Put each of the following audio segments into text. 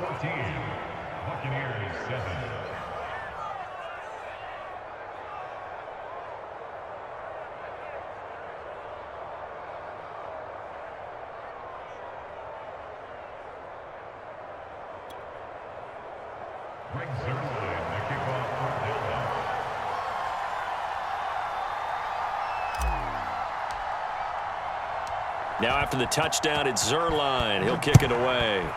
14, Buccaneers 7. Now after the touchdown, it's Zerline. He'll kick it away.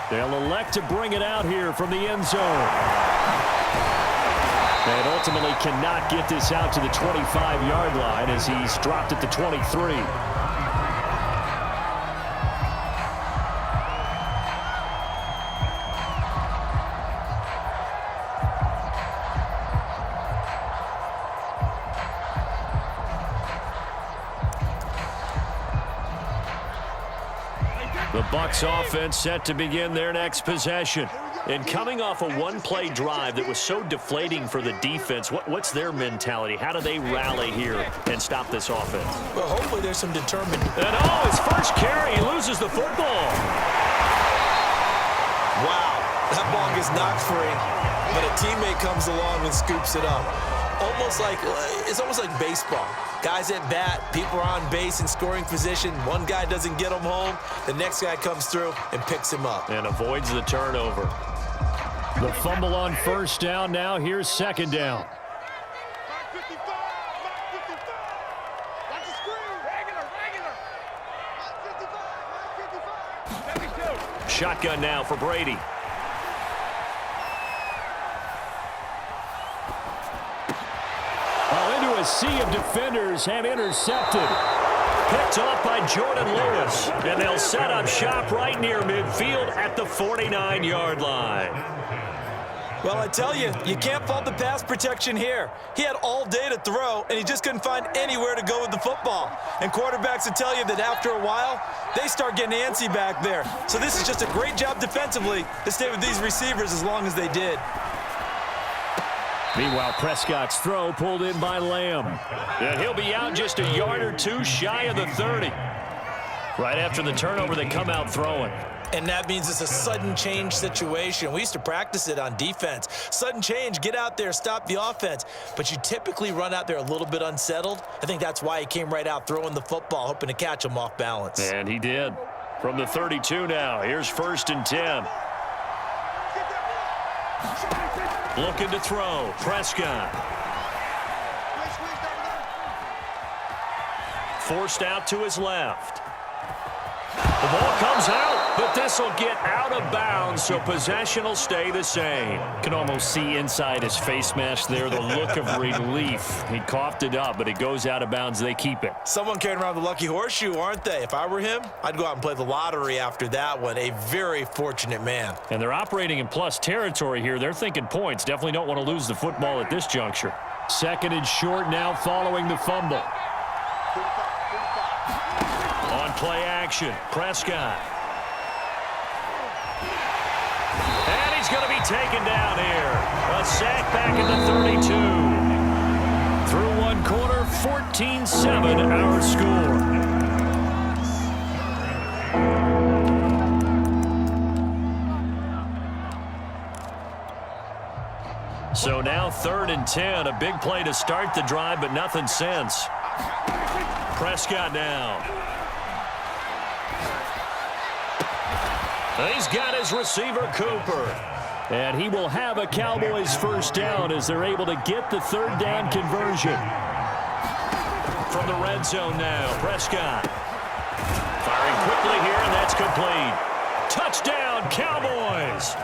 They'll elect to bring it out here from the end zone. And ultimately cannot get this out to the 25-yard line as he's dropped at the 23. The Bucs offense set to begin their next possession. And coming off a one-play drive that was so deflating for the defense, what's their mentality? How do they rally here and stop this offense? Well, hopefully there's some determined. And his first carry, he loses the football. Wow, that ball gets knocked free, but a teammate comes along and scoops it up. It's almost like baseball. Guys at bat, people are on base in scoring position. One guy doesn't get him home. The next guy comes through and picks him up. And avoids the turnover. The fumble on first down. Now here's second down. Shotgun now for Brady. Into a sea of defenders and intercepted. Picked off by Jordan Lewis. And they'll set up shop right near midfield at the 49-yard line. Well, I tell you, you can't fault the pass protection here. He had all day to throw, and he just couldn't find anywhere to go with the football. And quarterbacks will tell you that after a while, they start getting antsy back there. So this is just a great job defensively to stay with these receivers as long as they did. Meanwhile, Prescott's throw pulled in by Lamb. And he'll be out just a yard or two shy of the 30. Right after the turnover, they come out throwing. And that means it's a sudden change situation. We used to practice it on defense. Sudden change, get out there, stop the offense. But you typically run out there a little bit unsettled. I think that's why he came right out throwing the football, hoping to catch him off balance. And he did. From the 32 now, here's 1st and 10. Looking to throw. Prescott. Forced out to his left. The ball comes out, but this will get out of bounds, so possession will stay the same. Can almost see inside his face mask there the look of relief. He coughed it up, but it goes out of bounds. They keep it. Someone carrying around the lucky horseshoe, aren't they? If I were him, I'd go out and play the lottery after that one. A very fortunate man. And they're operating in plus territory here. They're thinking points. Definitely don't want to lose the football at this juncture. 2nd and short now following the fumble. On play action, Prescott. And he's going to be taken down here. A sack back at the 32. Through one quarter, 14-7 our score. So now 3rd and 10. A big play to start the drive, but nothing since. Prescott now. He's got his receiver, Cooper. And he will have a Cowboys first down as they're able to get the 3rd down conversion. From the red zone now, Prescott. Firing quickly here, and that's complete. Touchdown, Cowboys!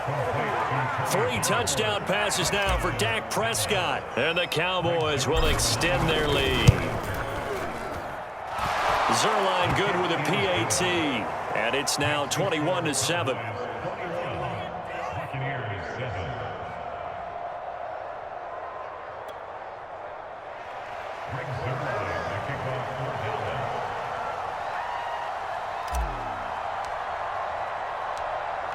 3 touchdown passes now for Dak Prescott. And the Cowboys will extend their lead. Zerline good with a PAT. And it's now 21-7.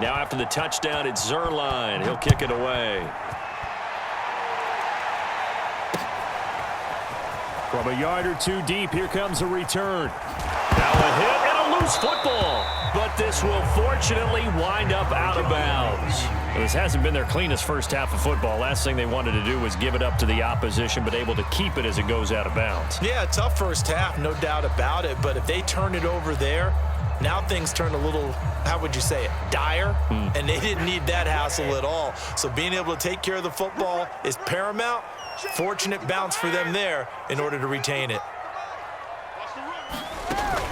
Now after the touchdown, it's Zerline. He'll kick it away. From a yard or two deep, here comes a return. Now a hit and a loose football, but this will fortunately wind up out of bounds. Well, this hasn't been their cleanest first half of football. Last thing they wanted to do was give it up to the opposition, but able to keep it as it goes out of bounds. Yeah, tough first half, no doubt about it, but if they turn it over there, now things turn a little, how would you say it, dire, and they didn't need that hassle at all. So being able to take care of the football is paramount. Fortunate bounce for them there in order to retain it.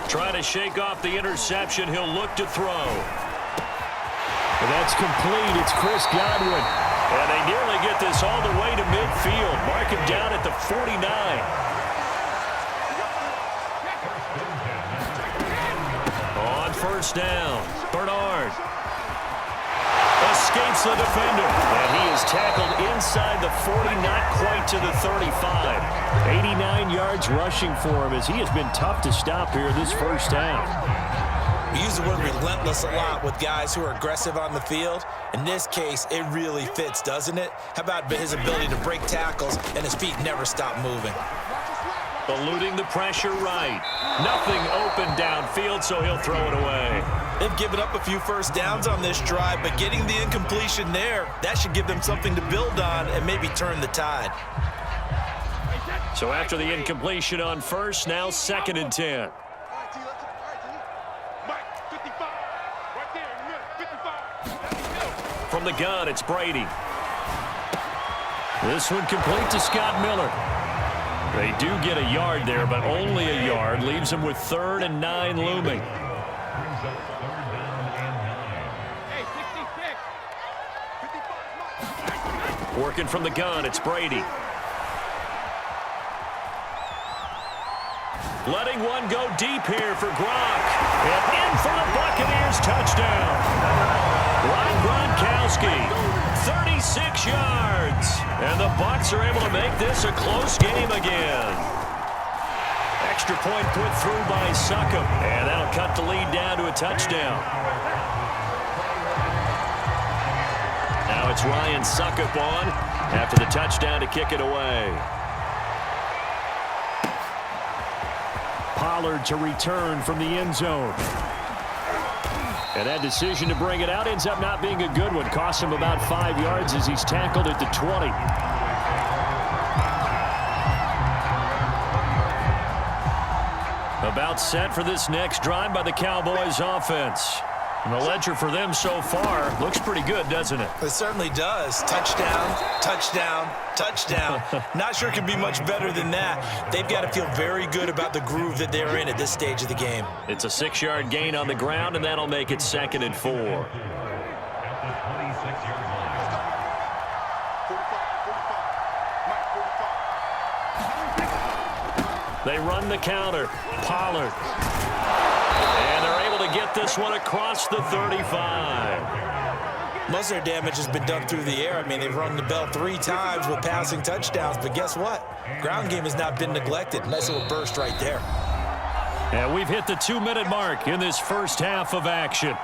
Trying to shake off the interception. He'll look to throw. And that's complete. It's Chris Godwin. And they nearly get this all the way to midfield. Mark him down at the 49. On first down, Bernard escapes the defender. And he is tackled inside the 40, not quite to the 35. 89 yards rushing for him as he has been tough to stop here this first half. We use the word relentless a lot with guys who are aggressive on the field. In this case, it really fits, doesn't it? How about his ability to break tackles and his feet never stop moving? Eluding the pressure right. Nothing open downfield, so he'll throw it away. They've given up a few first downs on this drive, but getting the incompletion there, that should give them something to build on and maybe turn the tide. So after the incompletion on first, now 2nd and 10. From the gun, it's Brady. This one complete to Scott Miller. They do get a yard there, but only a yard. Leaves them with 3rd and 9 looming. Working from the gun, it's Brady. Letting one go deep here for Gronk. And in for the Buccaneers touchdown. Rob Gronkowski, 36 yards. And the Bucs are able to make this a close game again. Extra point put through by Succop. And that'll cut the lead down to a touchdown. Now it's Ryan Succop on after the touchdown to kick it away. Pollard to return from the end zone. And that decision to bring it out ends up not being a good one. Costs him about 5 yards as he's tackled at the 20. About set for this next drive by the Cowboys offense. And the ledger for them so far looks pretty good, doesn't it? It certainly does. Touchdown, touchdown, touchdown. Not sure it can be much better than that. They've got to feel very good about the groove that they're in at this stage of the game. It's a 6-yard gain on the ground, and that'll make it 2nd and 4. They run the counter. Pollard. And they're able to get this one across the 35. Most of their damage has been done through the air. I mean, they've rung the bell 3 times with passing touchdowns, but guess what? Ground game has not been neglected. Nice little burst right there. And we've hit the 2-minute mark in this first half of action.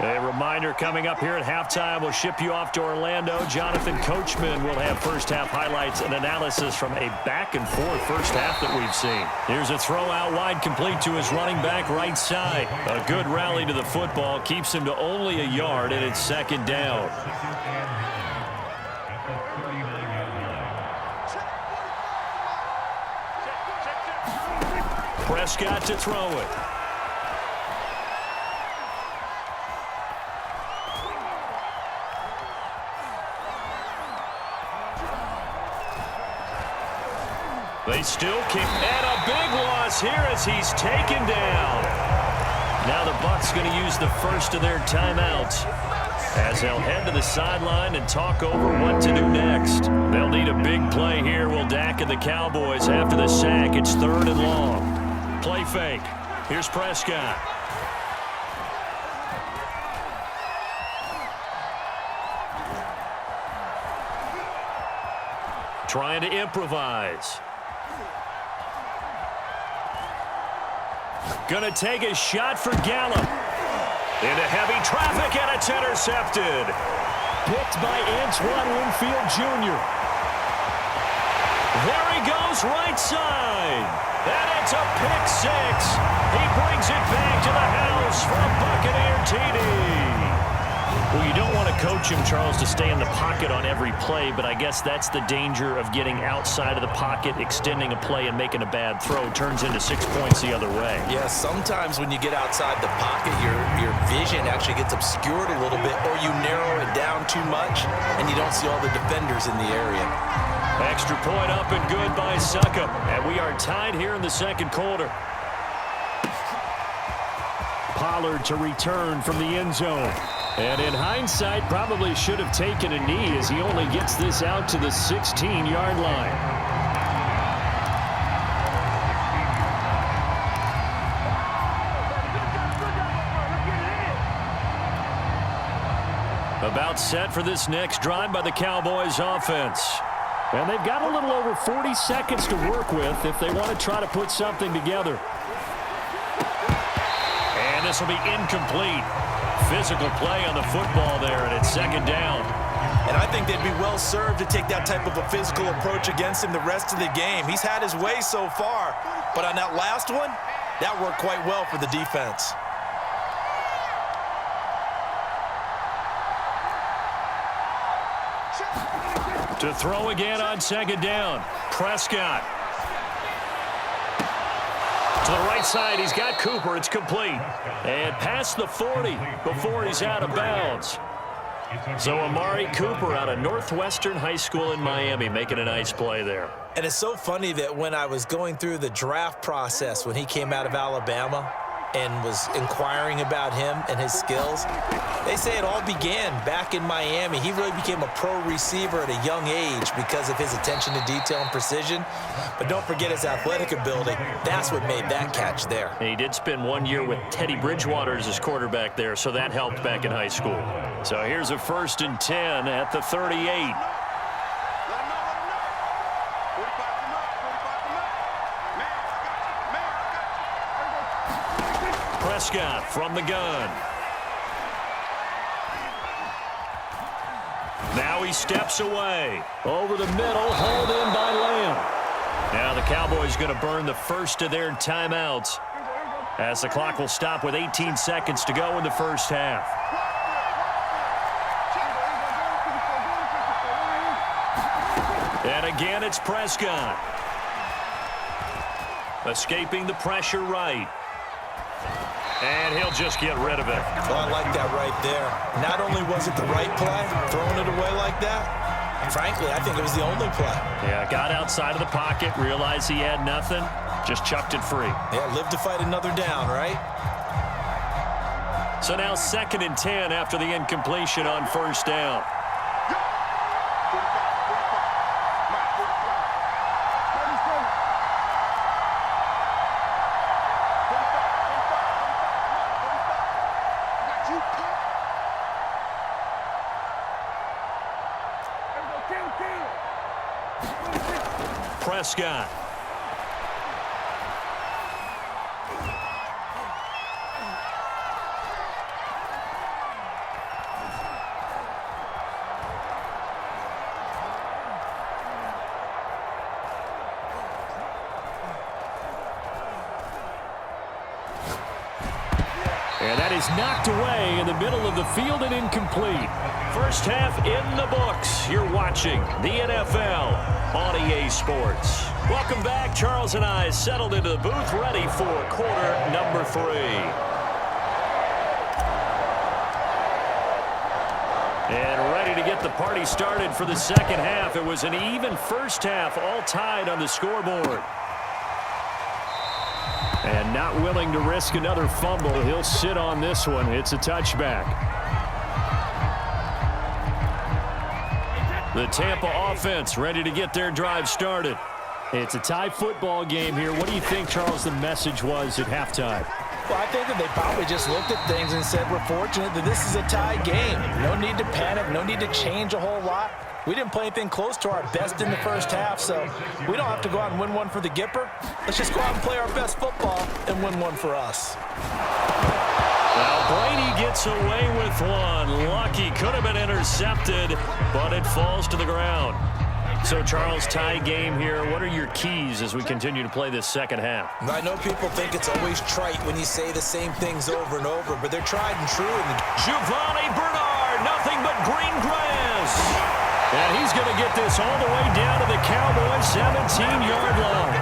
A reminder coming up here at halftime. We'll ship you off to Orlando. Jonathan Coachman will have first half highlights and analysis from a back-and-forth first half that we've seen. Here's a throw out wide complete to his running back right side. A good rally to the football keeps him to only a yard, and it's 2nd down. Prescott to throw it. They still keep, and a big loss here as he's taken down. Now the Bucs going to use the first of their timeouts as they'll head to the sideline and talk over what to do next. They'll need a big play here, will Dak and the Cowboys after the sack. It's 3rd and long. Play fake. Here's Prescott. Trying to improvise. Gonna take a shot for Gallup. Into heavy traffic, and it's intercepted. Picked by Antoine Winfield Jr. There he goes, right side. And it's a pick six. He brings it back to the house for a Buccaneer TD. Well, you don't want to coach him, Charles, to stay in the pocket on every play, but I guess that's the danger of getting outside of the pocket, extending a play, and making a bad throw. Turns into 6 points the other way. Yeah, sometimes when you get outside the pocket, your vision actually gets obscured a little bit, or you narrow it down too much, and you don't see all the defenders in the area. Extra point up and good by Succop. And we are tied here in the second quarter. Pollard to return from the end zone. And in hindsight, probably should have taken a knee as he only gets this out to the 16-yard line. About set for this next drive by the Cowboys offense. And they've got a little over 40 seconds to work with if they want to try to put something together. And this will be incomplete. Physical play on the football there, and it's second down. And I think they'd be well served to take that type of a physical approach against him the rest of the game. He's had his way so far, but on that last one, that worked quite well for the defense. To throw again on second down. Prescott. To the right side, he's got Cooper. It's complete. And past the 40 before he's out of bounds. So Amari Cooper out of Northwestern High School in Miami making a nice play there. And it's so funny that when I was going through the draft process when he came out of Alabama and was inquiring about him and his skills, they say it all began back in Miami. He really became a pro receiver at a young age because of his attention to detail and precision. But don't forget his athletic ability. That's what made that catch there. And he did spend 1 year with Teddy Bridgewater as his quarterback there, so that helped back in high school. So here's a 1st and 10 at the 38. Prescott from the gun. Now he steps away. Over the middle, hauled in by Lamb. Now the Cowboys going to burn the first of their timeouts as the clock will stop with 18 seconds to go in the first half. And again, it's Prescott. Escaping the pressure right. And he'll just get rid of it. Well, I like that right there. Not only was it the right play, throwing it away like that, frankly, I think it was the only play. Yeah, got outside of the pocket, realized he had nothing, just chucked it free. Yeah, live to fight another down, right? So now 2nd and 10 after the incompletion on 1st down. Prescott. And that is knocked away in the middle of the field and incomplete. First half in the books. You're watching the NFL on EA Sports. Welcome back. Charles and I settled into the booth, ready for quarter number 3. And ready to get the party started for the second half. It was an even first half, all tied on the scoreboard. And not willing to risk another fumble. He'll sit on this one. It's a touchback. The Tampa offense ready to get their drive started. It's a tie football game here. What do you think, Charles, the message was at halftime? Well, I think that they probably just looked at things and said, we're fortunate that this is a tie game. No need to panic, no need to change a whole lot. We didn't play anything close to our best in the first half, so we don't have to go out and win one for the Gipper. Let's just go out and play our best football and win one for us. Now Brady gets away with one. Lucky, could have been intercepted, but it falls to the ground. So, Charles, tie game here. What are your keys as we continue to play this second half? I know people think it's always trite when you say the same things over and over, but they're tried and true. Giovanni Bernard, nothing but green grass. And he's going to get this all the way down to the Cowboys' 17-yard line.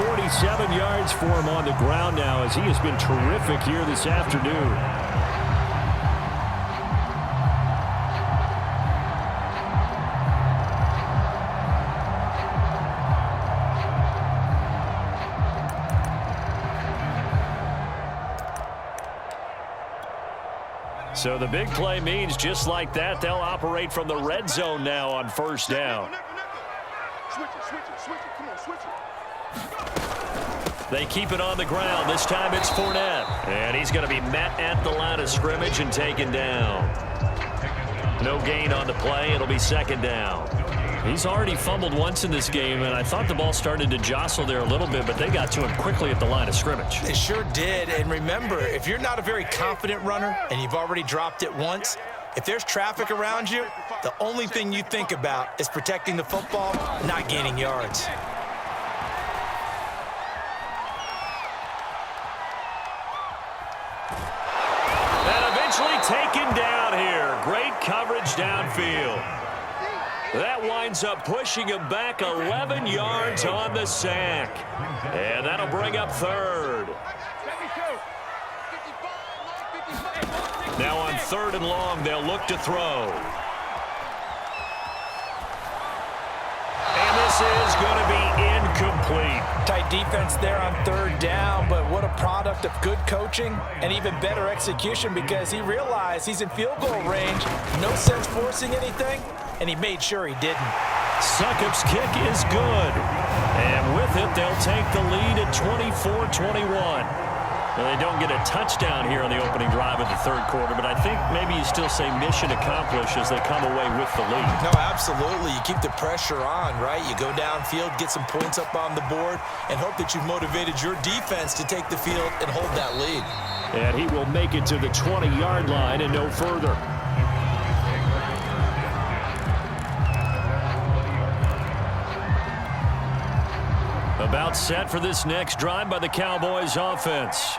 147 yards for him on the ground now as he has been terrific here this afternoon. So the big play means just like that, they'll operate from the red zone now on first down. They keep it on the ground. This time it's Fournette. And he's going to be met at the line of scrimmage and taken down. No gain on the play. It'll be second down. He's already fumbled once in this game, and I thought the ball started to jostle there a little bit, but they got to him quickly at the line of scrimmage. They sure did, and remember, if you're not a very confident runner and you've already dropped it once, if there's traffic around you, the only thing you think about is protecting the football, not gaining yards. And eventually taken down here. Great coverage downfield. That winds up pushing him back 11 yards on the sack. And that'll bring up third. Now on third and long, they'll look to throw. And this is going to be incomplete. Tight defense there on third down, but what a product of good coaching and even better execution because he realized he's in field goal range. No sense forcing anything, and he made sure he didn't. Succop's kick is good. And with it, they'll take the lead at 24-21. Well, they don't get a touchdown here on the opening drive of the third quarter, but I think maybe you still say mission accomplished as they come away with the lead. No, absolutely. You keep the pressure on, right? You go downfield, get some points up on the board, and hope that you've motivated your defense to take the field and hold that lead. And he will make it to the 20-yard line and no further. About set for this next drive by the Cowboys offense.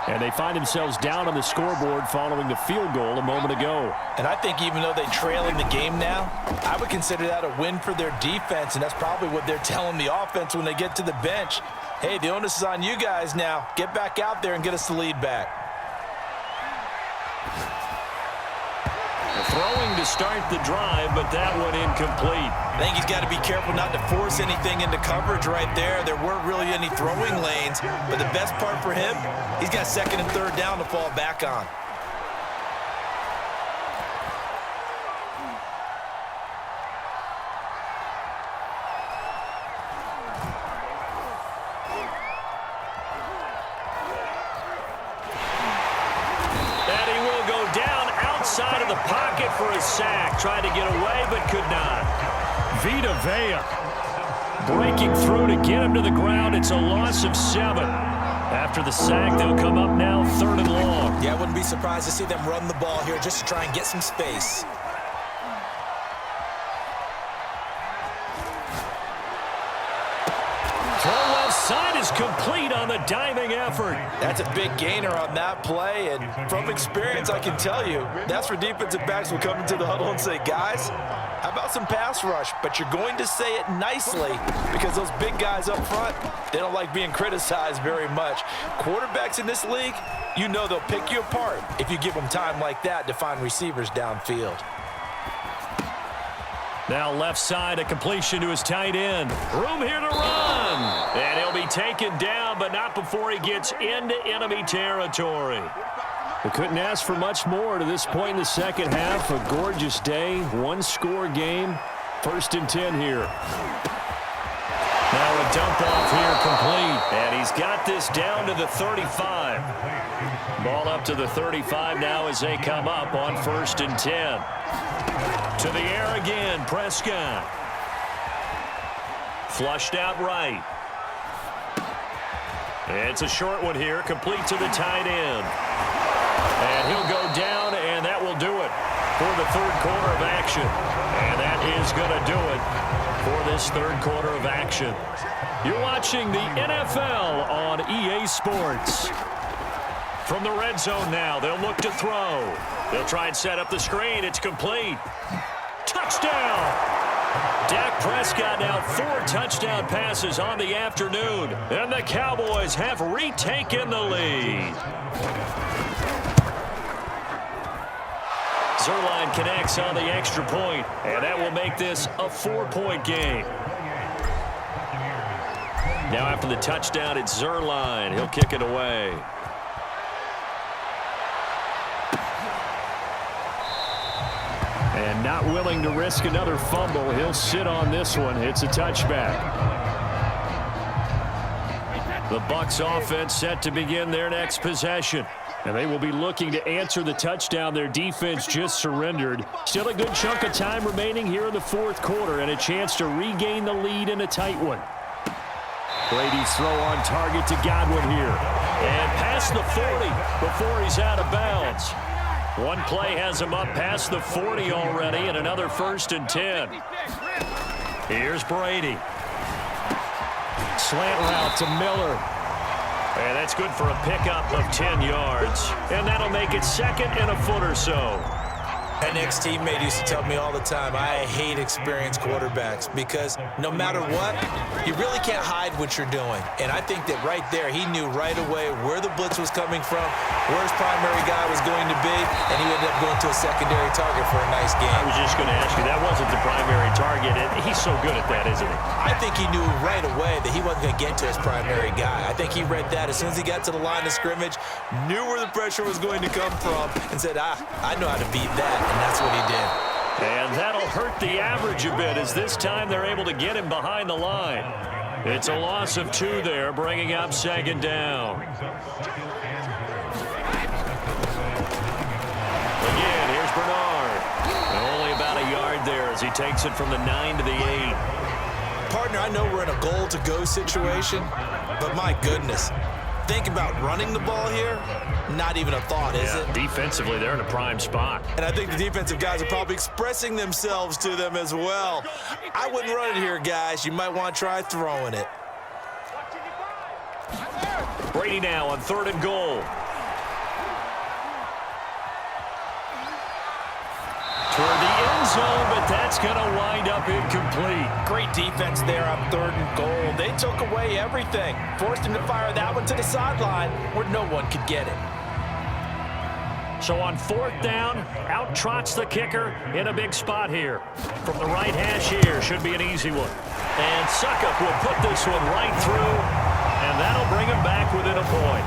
And they find themselves down on the scoreboard following the field goal a moment ago. And I think even though they trail in the game now, I would consider that a win for their defense, and that's probably what they're telling the offense when they get to the bench. Hey, the onus is on you guys now. Get back out there and get us the lead back. Throwing to start the drive, but that one incomplete. I think he's got to be careful not to force anything into coverage right there. There weren't really any throwing lanes, but the best part for him, he's got second and third down to fall back on. Outside of the pocket for a sack. Tried to get away, but could not. Vita Vea breaking through to get him to the ground. It's a loss of 7. After the sack, they'll come up now third and long. Yeah, I wouldn't be surprised to see them run the ball here just to try and get some space. Side is complete on the diving effort. That's a big gainer on that play, and from experience, I can tell you, that's where defensive backs will come into the huddle and say, guys, how about some pass rush? But you're going to say it nicely because those big guys up front, they don't like being criticized very much. Quarterbacks in this league, you know they'll pick you apart if you give them time like that to find receivers downfield. Now left side, a completion to his tight end. Room here to run. And he'll be taken down, but not before he gets into enemy territory. They couldn't ask for much more to this point in the second half. A gorgeous day, one-score game. First and 10 here. Now a dump off here complete. And he's got this down to the 35. Ball up to the 35 now as they come up on first and 10. To the air again, Prescott. Flushed out right. It's a short one here, complete to the tight end. And he'll go down, and that will do it for the third quarter of action. And that is going to do it for this third quarter of action. You're watching the NFL on EA Sports. From the red zone now, they'll look to throw. They'll try and set up the screen. It's complete. Touchdown! Dak Prescott now 4 touchdown passes on the afternoon, and the Cowboys have retaken the lead. Zerline connects on the extra point, and that will make this a 4-point game. Now after the touchdown, it's Zerline. He'll kick it away. And not willing to risk another fumble, he'll sit on this one. It's a touchback. The Bucs offense set to begin their next possession. And they will be looking to answer the touchdown their defense just surrendered. Still a good chunk of time remaining here in the fourth quarter and a chance to regain the lead in a tight one. Brady's throw on target to Godwin here. And past the 40 before he's out of bounds. One play has him up past the 40 already and another 1st and 10. Here's Brady. Slant route to Miller. And that's good for a pickup of 10 yards. And that'll make it 2nd and a foot or so. An ex-teammate used to tell me all the time, I hate experienced quarterbacks because no matter what, you really can't hide what you're doing. And I think that right there, he knew right away where the blitz was coming from, where his primary guy was going to be, and he ended up going to a secondary target for a nice game. I was just going to ask you, that wasn't the primary target. And he's so good at that, isn't he? I think he knew right away that he wasn't going to get to his primary guy. I think he read that as soon as he got to the line of scrimmage, knew where the pressure was going to come from, and said, I know how to beat that. And that's what he did. And that'll hurt the average a bit as this time they're able to get him behind the line. It's a loss of 2 there, bringing up 2nd down. Again, here's Bernard. And only about a yard there as he takes it from the 9 to the 8. Partner, I know we're in a goal-to-go situation, but my goodness. Think about running the ball here. Not even a thought, is it? Defensively, they're in a prime spot. And I think the defensive guys are probably expressing themselves to them as well. I wouldn't run it here, guys. You might want to try throwing it. Brady now on 3rd and goal. Toward the end zone, but that's going to wind up incomplete. Great defense there on 3rd and goal. They took away everything. Forced him to fire that one to the sideline where no one could get it. So on 4th down, out trots the kicker in a big spot here. From the right hash here, should be an easy one. And Suckup will put this one right through, and that'll bring him back within a point.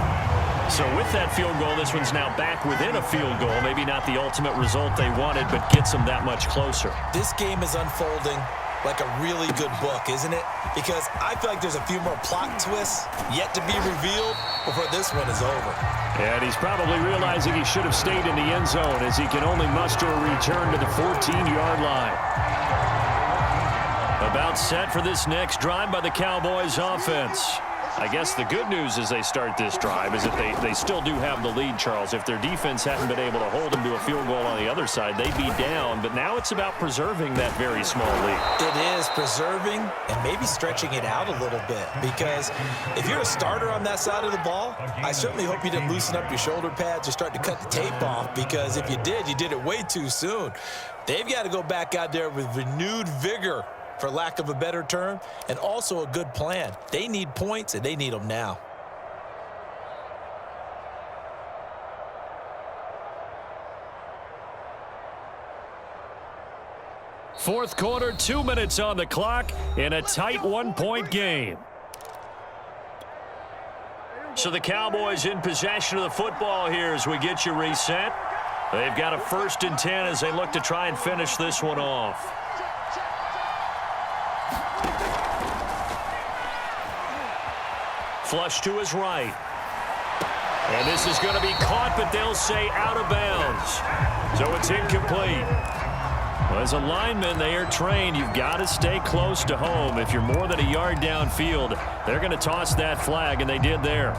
So with that field goal, this one's now back within a field goal. Maybe not the ultimate result they wanted, but gets them that much closer. This game is unfolding like a really good book, isn't it? Because I feel like there's a few more plot twists yet to be revealed before this one is over. And he's probably realizing he should have stayed in the end zone as he can only muster a return to the 14-yard line. About set for this next drive by the Cowboys offense. I guess the good news as they start this drive is that they still do have the lead, Charles. If their defense hadn't been able to hold them to a field goal on the other side, they'd be down. But now it's about preserving that very small lead. It is preserving and maybe stretching it out a little bit. Because if you're a starter on that side of the ball, I certainly hope you didn't loosen up your shoulder pads or start to cut the tape off. Because if you did it way too soon. They've got to go back out there with renewed vigor, for lack of a better term, and also a good plan. They need points, and they need them now. Fourth quarter, 2 minutes on the clock in a tight 1-point game. So the Cowboys in possession of the football here as we get you reset. They've got a 1st and 10 as they look to try and finish this one off. Flush to his right. And this is going to be caught, but they'll say out of bounds. So it's incomplete. Well, as a lineman, they are trained. You've got to stay close to home. If you're more than a yard downfield, they're going to toss that flag, and they did there.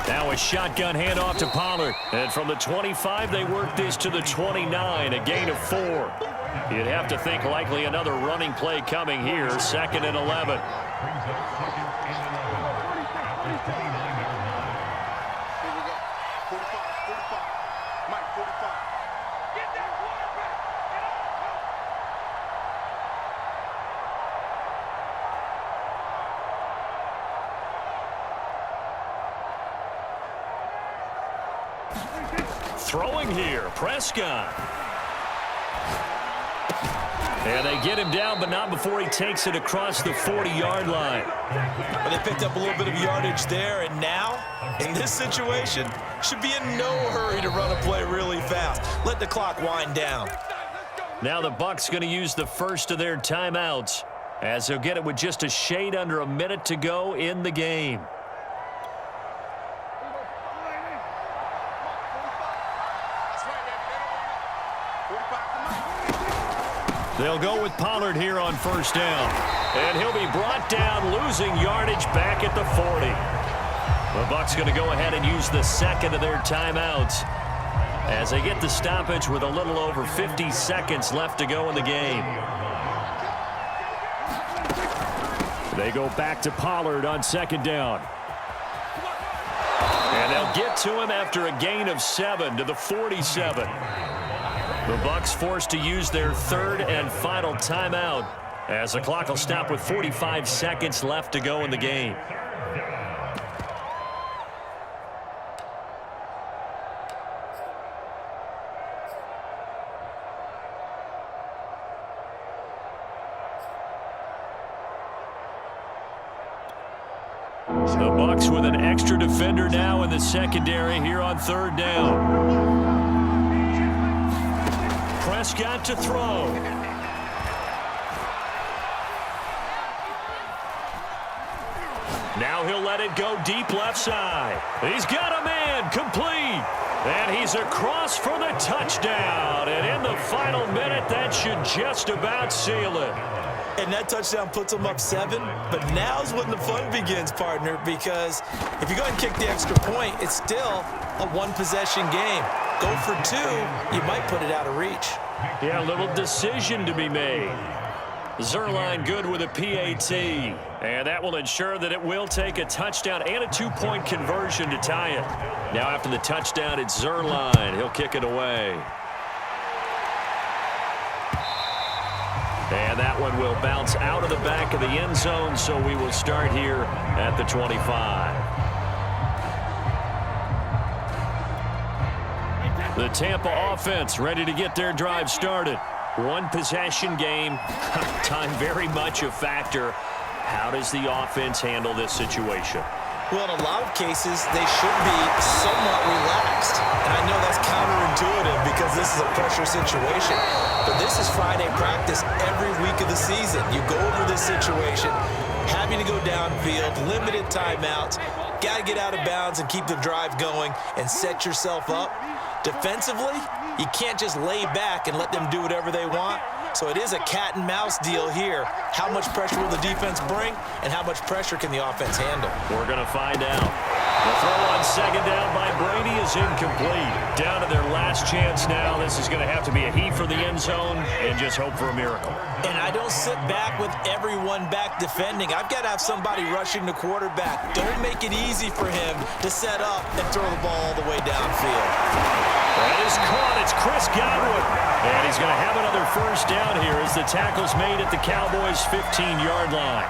Now a shotgun handoff to Pollard. And from the 25, they work this to the 29, a gain of 4. You'd have to think likely another running play coming here, 2nd and 11. Throwing here, Prescott. And they get him down, but not before he takes it across the 40-yard line. Well, they picked up a little bit of yardage there, and now, in this situation, should be in no hurry to run a play really fast. Let the clock wind down. Now the Bucs going to use the first of their timeouts, as they'll get it with just a shade under a minute to go in the game. They'll go with Pollard here on 1st down. And he'll be brought down, losing yardage back at the 40. The Bucs going to go ahead and use the 2nd of their timeouts as they get the stoppage with a little over 50 seconds left to go in the game. They go back to Pollard on 2nd down. And they'll get to him after a gain of 7 to the 47. The Bucs forced to use their 3rd and final timeout as the clock will stop with 45 seconds left to go in the game. The Bucs with an extra defender now in the secondary here on 3rd down. Prescott to throw. Now he'll let it go deep left side. He's got a man, complete. And he's across for the touchdown. And in the final minute, that should just about seal it. And that touchdown puts them up 7. But now's when the fun begins, partner, because if you go ahead and kick the extra point, it's still a one-possession game. Go for 2, you might put it out of reach. Yeah, a little decision to be made. Zuerlein good with a PAT. And that will ensure that it will take a touchdown and a 2-point conversion to tie it. Now after the touchdown, it's Zuerlein. He'll kick it away. And that one will bounce out of the back of the end zone, so we will start here at the 25. The Tampa offense ready to get their drive started. One-possession game. Time very much a factor. How does the offense handle this situation? Well, in a lot of cases, they should be somewhat relaxed. And I know that's counterintuitive because this is a pressure situation. But this is Friday practice every week of the season. You go over this situation, having to go downfield, limited timeouts, got to get out of bounds and keep the drive going and set yourself up. Defensively, you can't just lay back and let them do whatever they want. So it is a cat and mouse deal here. How much pressure will the defense bring, and how much pressure can the offense handle? We're going to find out. The throw on 2nd down by Brady is incomplete. Down to their last chance now. This is going to have to be a heave for the end zone and just hope for a miracle. And I don't sit back with everyone back defending. I've got to have somebody rushing the quarterback. Don't make it easy for him to set up and throw the ball all the way downfield. That is caught. It's Chris Godwin. And he's going to have another 1st down here as the tackle's made at the Cowboys' 15-yard line.